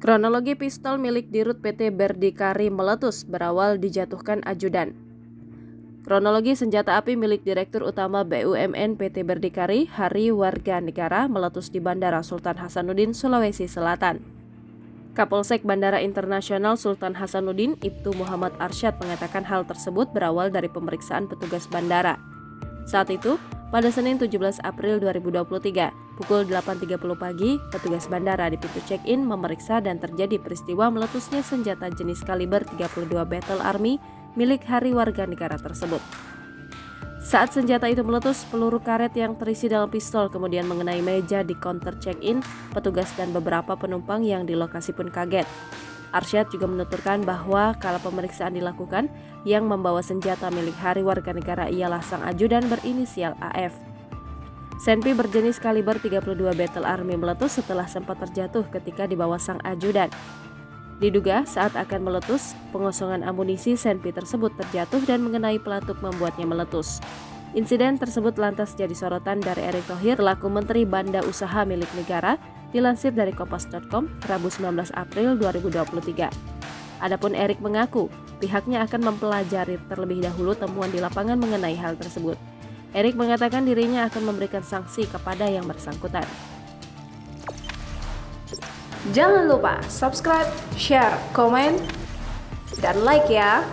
Kronologi pistol milik Dirut PT Berdikari meletus berawal dijatuhkan ajudan. Kronologi senjata api milik Direktur Utama BUMN PT Berdikari, Hari Warga Negara, meletus di Bandara Sultan Hasanuddin, Sulawesi Selatan. Kapolsek Bandara Internasional Sultan Hasanuddin, Ibtu Muhammad Arsyad, mengatakan hal tersebut berawal dari pemeriksaan petugas bandara. Saat itu, pada Senin 17 April 2023, pukul 8.30 pagi, petugas bandara di pintu check-in memeriksa dan terjadi peristiwa meletusnya senjata jenis kaliber 32 Battle Army milik Hari Warga Negara tersebut. Saat senjata itu meletus, peluru karet yang terisi dalam pistol kemudian mengenai meja di counter check-in, petugas dan beberapa penumpang yang di lokasi pun kaget. Arsyad juga menuturkan bahwa kala pemeriksaan dilakukan, yang membawa senjata milik Hari Warga Negara ialah sang ajudan berinisial AF. Senpi berjenis kaliber 32 Battle Army meletus setelah sempat terjatuh ketika dibawa sang ajudan. Diduga saat akan meletus, pengosongan amunisi senpi tersebut terjatuh dan mengenai pelatuk membuatnya meletus. Insiden tersebut lantas jadi sorotan dari Erick Thohir, selaku Menteri Banda Usaha milik negara, dilansir dari Kompas.com, Rabu 19 April 2023. Adapun Erick mengaku pihaknya akan mempelajari terlebih dahulu temuan di lapangan mengenai hal tersebut. Erick mengatakan dirinya akan memberikan sanksi kepada yang bersangkutan. Jangan lupa subscribe, share, komen, dan like ya.